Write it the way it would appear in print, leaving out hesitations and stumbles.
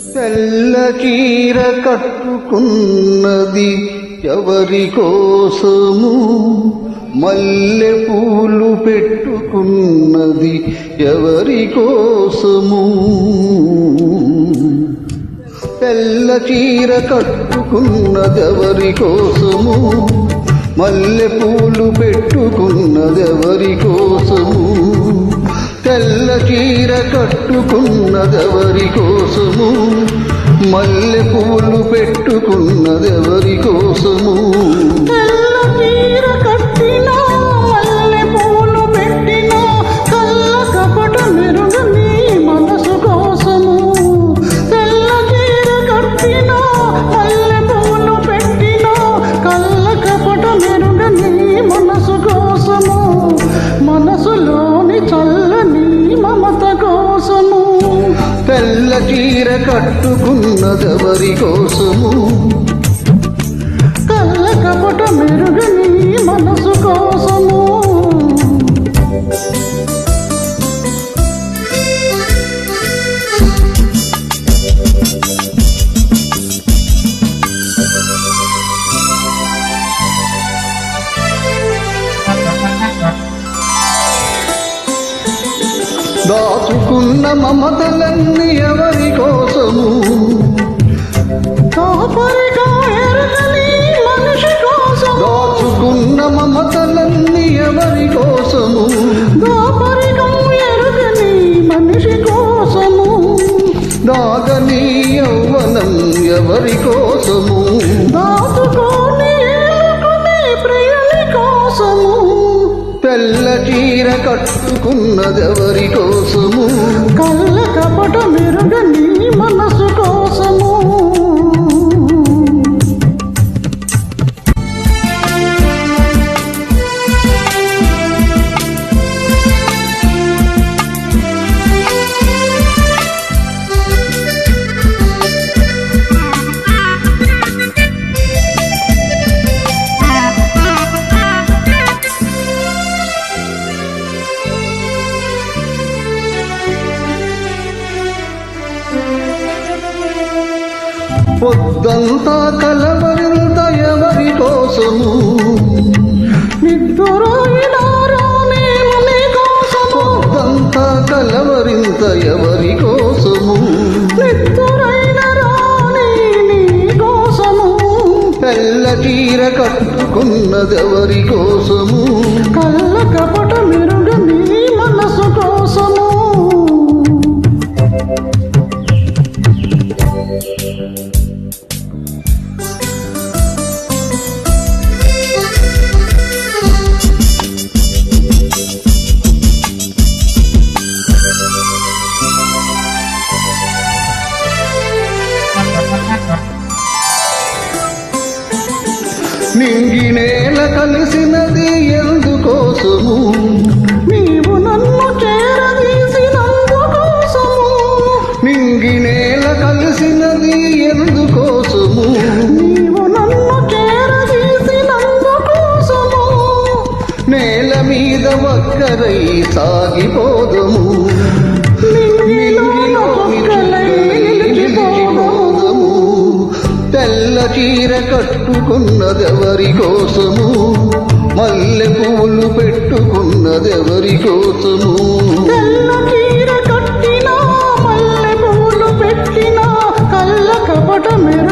తెల్ల చీర కట్టుకున్నది ఎవరి కోసము, మల్లె పూలు పెట్టుకున్నది ఎవరి కోసము. తెల్ల చీర కట్టుకున్నది ఎవరి కోసము, మల్లె పూలు పెట్టుకున్నది ఎవరి కోసము. తెల్ల చీర కట్టుకున్నది ఎవరి కోసము, మల్లె పూలు పెట్టుకున్నది ఎవరి కోసము. తెల్ల చీర కట్టినా మల్లె పూలు పెట్టినా కళ్ళ కపట మెరుగని మనసు కోసము. తెల్ల చీర కట్టినా మల్లె పూలు పెట్టినా కళ్ళ కపట మెరుగని మనసు కోసము. మనసులోని చల్లని మమత కోసము. తెల్ల చీర కట్టుకున్నదెవరి కోసము, కళ్ళ కపట మెరుగని మనసు కోసము. దాచుకున్న మమతలన్నీ ఎవరి కోసము, దాపరిగా ఎరుగని మనిషి కోసము. దాచుకున్న మమతలన్నీ ఎవరి కోసము, దాపరిగా ఎరుగని మనిషి కోసము. దాగని యవ్వనం ఎవరి కోసము, దాచుకొని ఏలుకునే ప్రియుని కోసము. తెల్ల చీర కట్టుకున్నదెవరి కోసము, కళ్ళ కపట మెరుగని మనసు కోసము. పొద్దంతా కలవరింత ఎవరి కోసము, నిద్దురోయినా రానేమో నీ కోసము. పొద్దంతా కలవరింత ఎవరి కోసము, నిద్దురైన రాని నీ కోసము. తెల్ల చీర కట్టుకున్నదెవరి కోసము, కళ్ళ కపట మెరుగని మనసు కోసము. నింగి నేల కలిసినది ఎందుకోసము, నీవు నన్ను చేరదీసినందుకోసము. నింగి నేల కలిసినది ఎందుకోసము, నీవు నన్ను చేరదీసినందుకోసము. నేల మీద ఒక్కరై సాగిపోదము, నింగిలో చుక్కలై నిలిచిపోదము. తెల్ల చీర కట్టుకున్నదెవరి కోసము, మల్లె పూలు పెట్టుకున్నదెవరి కోసము. తెల్ల చీర కట్టినా మల్లె పూలు పెట్టినా కళ్ళ కపట మెరుగని